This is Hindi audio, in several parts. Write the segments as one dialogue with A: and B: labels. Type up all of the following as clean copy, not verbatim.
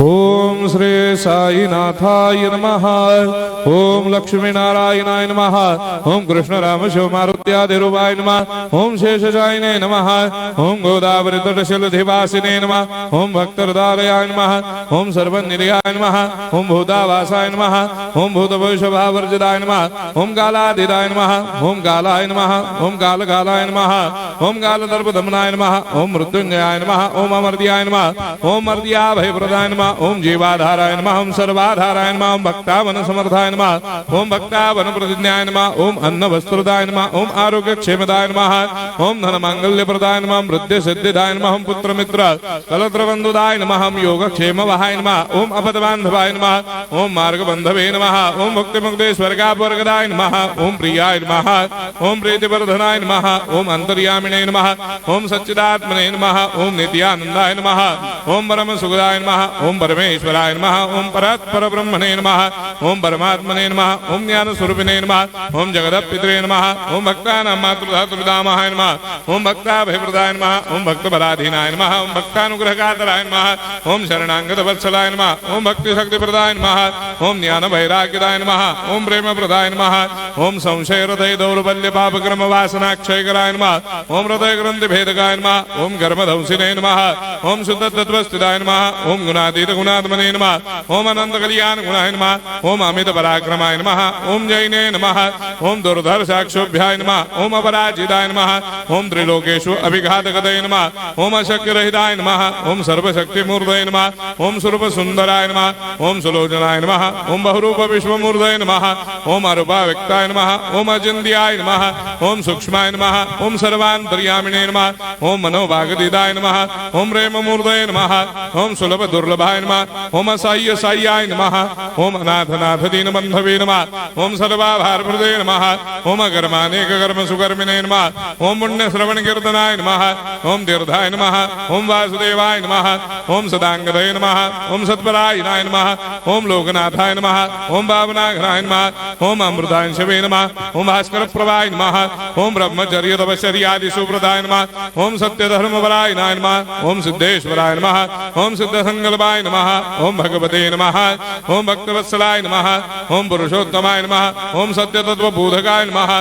A: ओम श्री साईनाथाय नमः। ओम लक्ष्मी नारायणाय नमः। ओम कृष्ण राम शिव मारुत्यादिरूपाय नमः। ओम शेषशायिने नमः। ओम गोदावरी तटशिलधिवासिने नमः। ओम भक्तहृदयाय नमः। ओम सर्वनिलयाय नमः। ओम भूतावासाय नमः। ओम भूतभविष्यभावर्जिताय नमः। ओम कालाधीराय नमः। ओम कालाय नमः। ओम कालकालाय नमः। ओम कालदर्पदमनाय नमः। ओम मृत्युंजयाय नमः। ओम अमर्त्याय नमः। ओम मर्त्याभयप्रदाय नमः। ओम जीवाधाराय नमः। ओम सर्वाधाराय नमः। ओम भक्तावन समर्थाय नमः। ओम भक्तावन प्रतिज्ञाय नमः। ओम अन्न वस्त्रदाय नमः। ओम आरोग्य क्षेमदाय नमः। ओम धन मांगल्य प्रदाय नमः। ओम वृद्धि सिद्धिदाय नमः। ओम पुत्र मित्र कलत्र बंधुदाय नमः। ओम योग क्षेम वहाय नमः। ओम अपदबांधवाय नमः। ओम मार्ग बंधवे नमः। ओम मुक्ति मुक्ति स्वर्गापवर्गदाय नमः। ओम प्रियाय नमः। ओम प्रीतिवर्धनाय नमः। ओम अंतर्यामिने नमः। ओम सच्चिदात्मने नमः। ओम नित्यानंदाय नमः। ओम परम सुखदाय नमः। ओम परमेश्वराय नमः। ओम परात्पर ब्रह्मणे नमः। ओम परमात्मने नमः। ओम ज्ञान स्वरूपिणे नमः। ओम जगदपितरे नमः। ओम भक्तानां मातृधातुर्धामाय नमः। ओम भक्ताभयप्रदाय नमः। ओम भक्तपराधीनाय नमः। ओम भक्तानुग्रहकातराय नमः। ओम शरणागत वत्सलाय नमः। ओम भक्ति शक्ति प्रदाय नमः। ओम ज्ञान वैराग्यदाय नमः। ओम प्रेम प्रदाय नमः। ओम संशय हृदय दौर्बल्य पापक्रम वासना क्षयकराय नमः। ओम हृदय ग्रंथि भेदकाय नमः। ओम गर्भधंसिने नमः। ओम शुद्ध तत्वस्थिताय नमः। ओम गुणातीत गुणात्मने नमः। ओम अनंत कल्याण गुणाय नमः। ओम अमित पराक्रमाय नमः। ओम जैने नमः। ओम दुर्धर्षाक्षोभ्याय नमः। ओम अपराजिताय नमः। ओम त्रिलोकेषु अभिघातगतये नमः। ओम अशक्य रहिताय नमः। ओम सर्वशक्ति मूर्धये नमः। ओम स्वरूप सुंदराय नमः। ओम सुलोचनाय नमः। ओम बहुरूप विश्वमूर्धये नमः। ओम अरूपाव्यक्ताय नमः। ओम अचिन्त्याय नमः। ओम सूक्ष्माय नमः। ओम सर्वान्तर्यामिणे नमः। ओम मनोभागदिदाय नमः। ओम प्रेममूर्धये नमः। ओम सुलभ दुर्लभाय नमः। ओम असाह्य साह्याय नमः। ओम अनाथनाथ दीनबन्धवे नमः। ओम सर्वाभारप्रदे नमः। ओम अकर्मानेक कर्म सुकर्मिणे नमः। ओम पुण्य श्रवण कीर्तनाय नमः। ओम तीर्थाय नमः। ओम वासुदेवाय नमः। ओम सदांगदये नमः। ओम सत्परायणाय नमः। ओम लोकनाथाय नमः। ओम भावनाघनाय नमः। ओम अमृतांशवे नमः। ओम भास्कर प्रभाय नमः। ओम ब्रह्मचर्य तपश्चर्यादि सुप्रदाय नमः। ओम सत्य धर्मपरायणाय नमः। ओम सिद्धेश्वराय नमः। ओम सिद्ध संकल्पाय नमः। ओम भगवते नमः। ओम भक्तवत्सलाय नमः। ओम पुरुषोत्तमाय नमः। ओम सत्य तत्व बोधकाय नमः।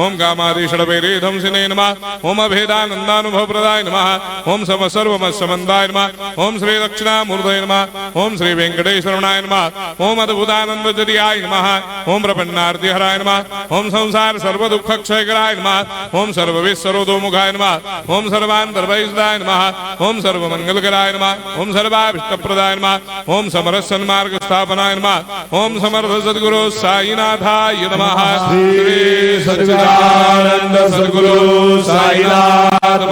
A: ओम कामादिषडवैरे ध्वंसिने नमः। ओम अभेदानंदानुभव प्रदाय नमः। ओम सर्वमस्समन्दाय नमः। ओम श्री दक्षिणामूर्तये नमः। ओम श्री वेंकटेश्वरनाय नमः। ओम अद्भुतानंदजरियाय नमः। ओम प्रपन्नार्तिहराय नमः। ओम संसार सर्व दुख क्षयकराय नमः। ओम सर्वविश्वरोधोमुखाय नमः। ओम सर्वान्तर्भयदाय नमः। ओम सर्वमंगलकराय नमः। ओम सर्वाभिष्टप्रदाय नमः। ओम समरस सन्मार्ग स्थापनाय नमः। ओम समर्थ सद्गुरु साईनाथाय नमः।
B: श्री सच्चिदानंद सद्गुरु साईनाथ